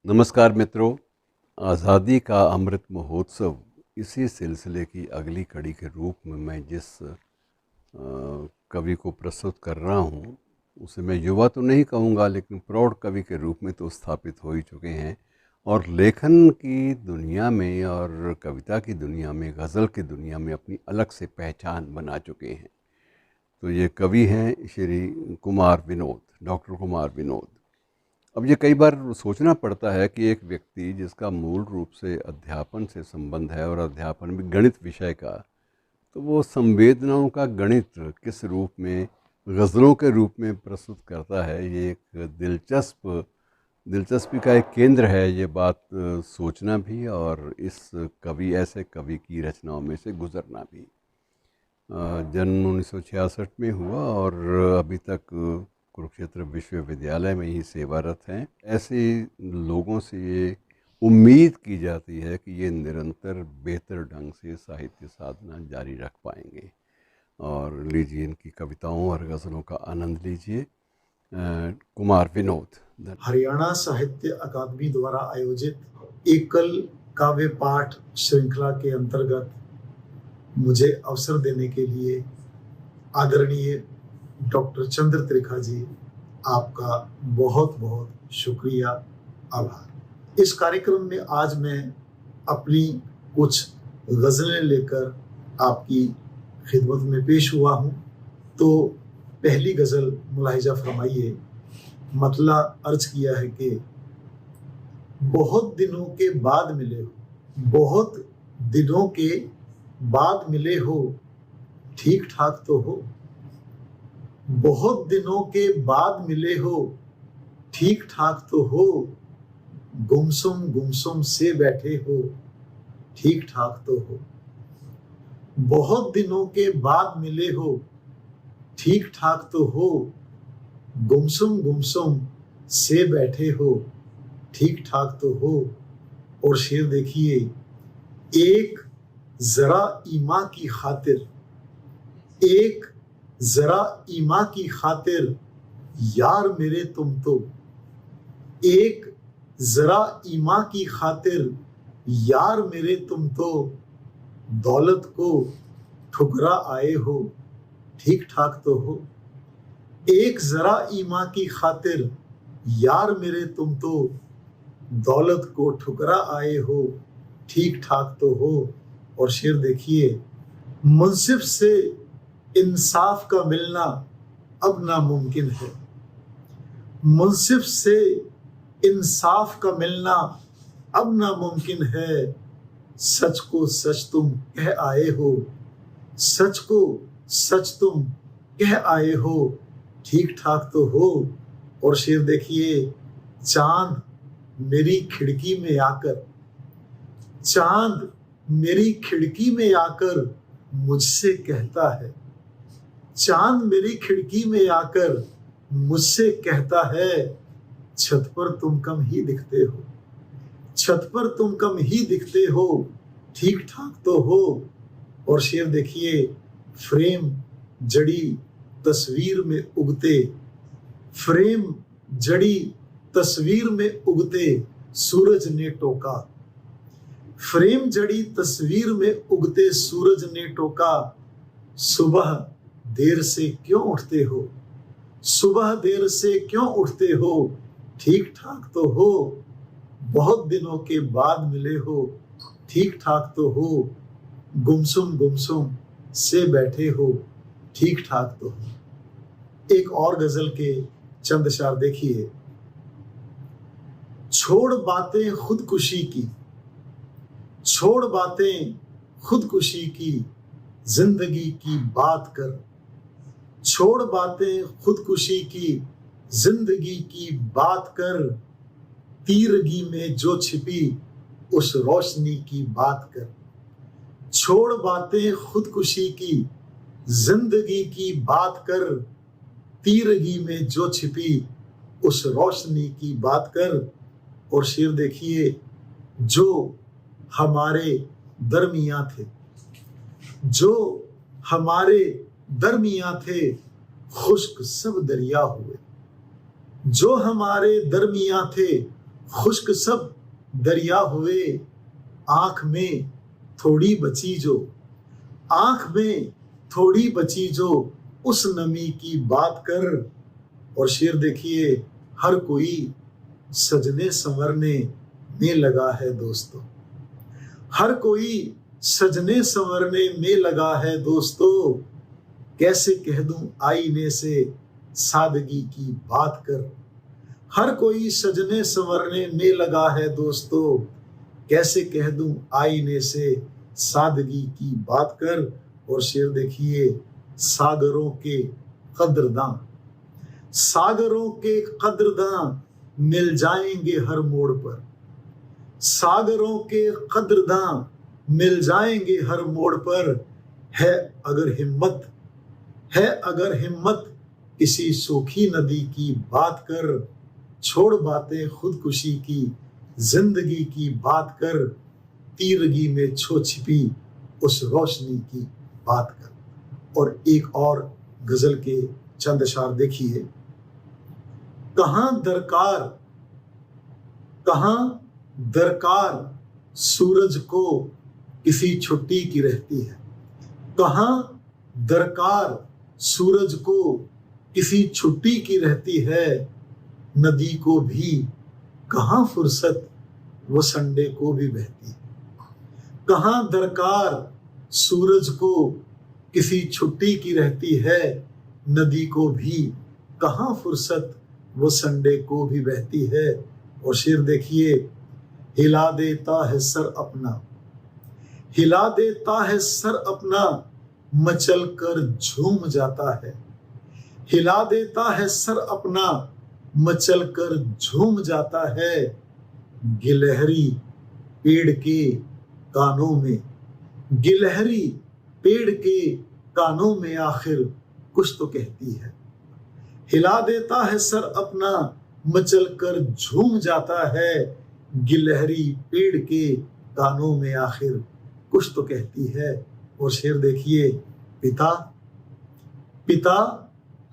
नमस्कार मित्रों। आज़ादी का अमृत महोत्सव इसी सिलसिले की अगली कड़ी के रूप में मैं जिस कवि को प्रस्तुत कर रहा हूँ उसे मैं युवा तो नहीं कहूँगा, लेकिन प्रौढ़ कवि के रूप में तो स्थापित हो ही चुके हैं और लेखन की दुनिया में और कविता की दुनिया में, गज़ल की दुनिया में अपनी अलग से पहचान बना चुके हैं। तो ये कवि हैं श्री कुमार विनोद, डॉक्टर कुमार विनोद। अब ये कई बार सोचना पड़ता है कि एक व्यक्ति जिसका मूल रूप से अध्यापन से संबंध है और अध्यापन में गणित विषय का, तो वो संवेदनाओं का गणित किस रूप में गज़लों के रूप में प्रस्तुत करता है। ये एक दिलचस्पी का एक केंद्र है ये बात सोचना भी और इस ऐसे कवि की रचनाओं में से गुज़रना भी। जन्म 1966 में हुआ और अभी तक कुरुक्षेत्र विश्वविद्यालय में ही सेवारत हैं। ऐसे लोगों से ये उम्मीद की जाती है कि ये निरंतर बेहतर ढंग से साहित्य साधना जारी रख पाएंगे। और लीजिए इनकी कविताओं और गज़लों का आनंद लीजिए। कुमार विनोद। हरियाणा साहित्य अकादमी द्वारा आयोजित एकल काव्य पाठ श्रृंखला के अंतर्गत मुझे अवसर देने के लिए आदरणीय डॉक्टर चंद्र त्रिखा जी, आपका बहुत बहुत शुक्रिया, आभार। इस कार्यक्रम में आज मैं अपनी कुछ गज़लें लेकर आपकी खिदमत में पेश हुआ हूँ। तो पहली गज़ल मुलाहिजा फरमाइए। मतला अर्ज किया है कि बहुत दिनों के बाद मिले हो, बहुत दिनों के बाद मिले हो, ठीक ठाक तो हो। बहुत दिनों के बाद मिले हो, ठीक ठाक तो हो। गुमसुम गुमसुम से बैठे हो, ठीक ठाक तो हो। बहुत दिनों के बाद मिले हो, ठीक ठाक तो हो। गुमसुम गुमसुम से बैठे हो, ठीक ठाक तो हो। और शेर देखिए, एक जरा ईमा की खातिर, एक जरा ईमा की खातिर यार मेरे तुम तो। एक जरा ईमा की खातिर यार मेरे तुम तो। दौलत को ठुकरा आए हो, ठीक ठाक तो हो। एक जरा ईमा की खातिर यार मेरे तुम तो। दौलत को ठुकरा आए हो, ठीक ठाक तो हो। और शेर देखिए, मुंसिफ से इंसाफ का मिलना अब नामुमकिन है। मुंसिफ से इंसाफ का मिलना अब नामुमकिन है। सच को सच तुम कह आए हो, सच को सच तुम कह आए हो, ठीक ठाक तो हो। और शेर देखिए, चांद मेरी खिड़की में आकर, चांद मेरी खिड़की में आकर मुझसे कहता है। चांद मेरी खिड़की में आकर मुझसे कहता है, छत पर तुम कम ही दिखते हो, छत पर तुम कम ही दिखते हो, ठीक ठाक तो हो। और शेर देखिए, फ्रेम जड़ी तस्वीर में उगते, फ्रेम जड़ी तस्वीर में उगते सूरज ने टोका। फ्रेम जड़ी तस्वीर में उगते सूरज ने टोका। सुबह देर से क्यों उठते हो, सुबह देर से क्यों उठते हो, ठीक ठाक तो हो। बहुत दिनों के बाद मिले हो, ठीक ठाक तो हो। गुमसुम गुमसुम से बैठे हो, ठीक ठाक तो हो। एक और गजल के चंद शार देखिए। छोड़ बातें खुदकुशी की, छोड़ बातें खुदकुशी की, जिंदगी की बात कर। छोड़ बातें खुदकुशी की, जिंदगी की बात कर। तीरगी में जो छिपी उस रोशनी की बात कर। छोड़ बातें खुदकुशी की, जिंदगी की बात कर। तीरगी में जो छिपी उस रोशनी की बात कर। और शेर देखिए, जो हमारे दरमियां थे, जो हमारे दरमियां थे, खुश्क सब दरिया हुए। जो हमारे दरमियां थे, खुश्क सब दरिया हुए, आंख में थोड़ी बची जो, आंख में थोड़ी बची जो, उस नमी की बात कर। और शेर देखिए, हर कोई सजने संवरने में लगा है दोस्तों, हर कोई सजने संवरने में लगा है दोस्तों, कैसे कह दूं आईने से सादगी की बात कर। हर कोई सजने संवरने में लगा है दोस्तों, कैसे कह दूं आईने से सादगी की बात कर। और शेर देखिए, सागरों के कद्रदां, सागरों के कद्रदां मिल जाएंगे हर मोड़ पर, सागरों के कद्रदां मिल जाएंगे हर मोड़ पर। है अगर हिम्मत, है अगर हिम्मत किसी सूखी नदी की बात कर, छोड़ बातें खुदकुशी की, जिंदगी की बात कर, तीरगी में छो छिपी उस रोशनी की बात कर। और एक और गजल के चंद अशार देखिए, कहां दरकार, कहां दरकार सूरज को किसी छुट्टी की रहती है, कहां दरकार सूरज को किसी छुट्टी की रहती है, नदी को भी कहां फुर्सत वो संडे को भी बहती है। कहां दरकार सूरज को किसी छुट्टी की रहती है, नदी को भी कहां फुर्सत वो संडे को भी बहती है। और शेर देखिए, हिला देता है सर अपना, हिला देता है सर अपना, मचल कर झूम जाता है, हिला देता है सर अपना, मचल कर झूम जाता है। गिलहरी पेड़ के कानों में, गिलहरी पेड़ के कानों में आखिर कुछ तो कहती है। हिला देता है सर अपना, मचल कर झूम जाता है, गिलहरी पेड़ के कानों में आखिर कुछ तो कहती है। और शेर देखिए, पिता, पिता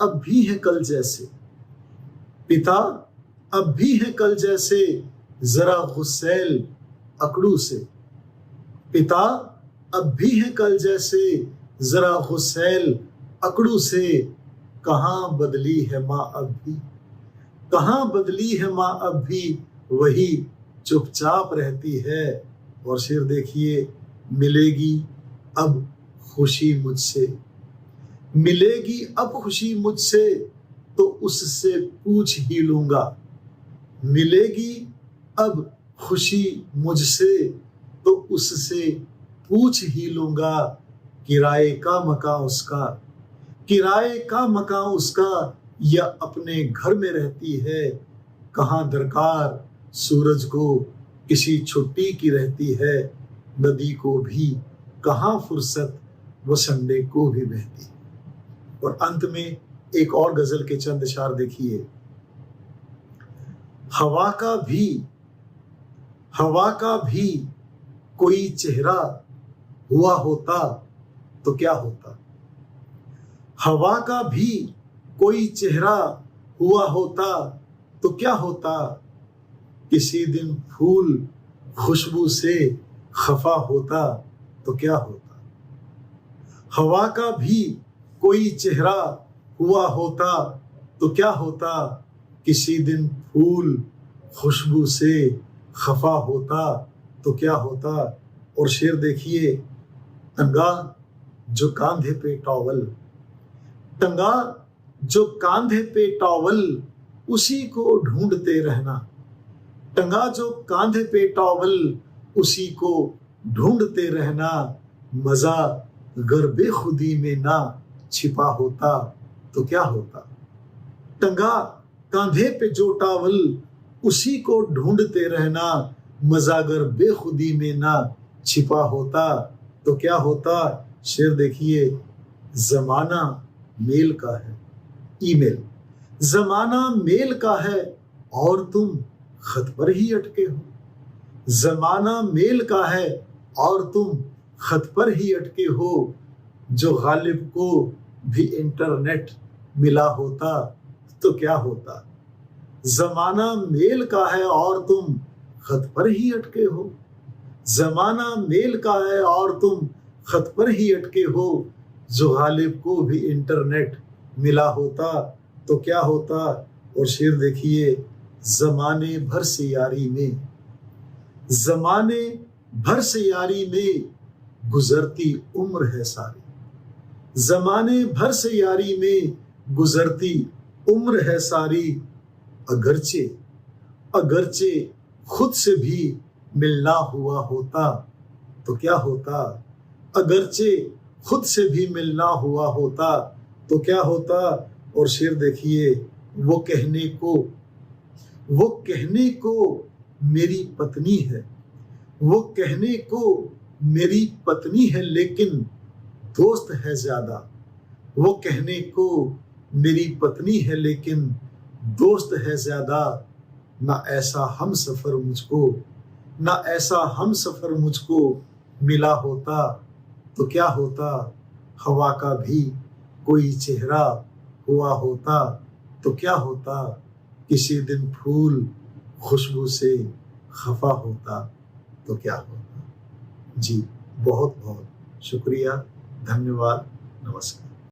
अब भी है कल जैसे, पिता अब भी है कल जैसे, जरा गुस्सैल अकड़ू से, पिता अब भी है कल जैसे, जरा गुस्सैल अकड़ू से। कहां बदली है माँ अब भी, कहां बदली है माँ अब भी, वही चुपचाप रहती है। और शेर देखिए, मिलेगी अब खुशी मुझसे, मिलेगी अब खुशी मुझसे, तो उससे पूछ ही लूंगा, मिलेगी अब खुशी मुझसे, तो उससे पूछ ही लूंगा। किराए का मकान उसका, किराए का मकान उसका, या अपने घर में रहती है। कहां दरकार सूरज को किसी छुट्टी की रहती है, नदी को भी कहां फुर्सत वो संडे को भी बहती है। और अंत में एक और गजल के चंद अशार देखिए, हवा का भी, हवा का भी कोई चेहरा हुआ होता तो क्या होता, हवा का भी कोई चेहरा हुआ होता तो क्या होता। किसी दिन फूल खुशबू से खफा होता तो क्या होता। हवा का भी कोई चेहरा हुआ होता तो क्या होता, किसी दिन फूल खुशबू से खफा होता तो क्या होता। और शेर देखिए, टंगा जो कांधे पे टॉवल, टंगा जो कांधे पे टॉवल, उसी को ढूंढते रहना, टंगा जो कांधे पे टॉवल, उसी को ढूंढते रहना। मजा गर बेखुदी में ना छिपा होता तो क्या होता। टंगा कांधे पे जो टॉवल, उसी को ढूंढते रहना, मजा गर बेखुदी में ना छिपा होता तो क्या होता। शेर देखिए, जमाना मेल का है, ईमेल, जमाना मेल का है और तुम खत पर ही अटके हो, जमाना मेल का है और तुम खत पर ही अटके हो। जो गालिब को भी इंटरनेट मिला होता तो क्या होता, जमाना मेल का है और तुम खत पर ही अटके हो। जमाना मेल का है और तुम खत पर ही अटके हो। जो गालिब को भी इंटरनेट मिला होता तो क्या होता। और शेर देखिए, जमाने भर से यारी में, जमाने भर से यारी में गुजरती उम्र है सारी। जमाने भर से यारी में गुजरती उम्र है सारी। अगरचे अगरचे खुद से भी मिलना हुआ होता तो क्या होता। अगरचे खुद से भी मिलना हुआ होता तो क्या होता। और शेर देखिए, वो कहने को मेरी पत्नी है, वो कहने को मेरी पत्नी है लेकिन दोस्त है ज्यादा। वो कहने को मेरी पत्नी है लेकिन दोस्त है ज्यादा। ना ऐसा हम सफर मुझको मिला होता तो क्या होता। हवा का भी कोई चेहरा हुआ होता तो क्या होता। किसी दिन फूल खुशबू से खफा होता तो क्या होता। जी बहुत बहुत शुक्रिया, धन्यवाद, नमस्कार।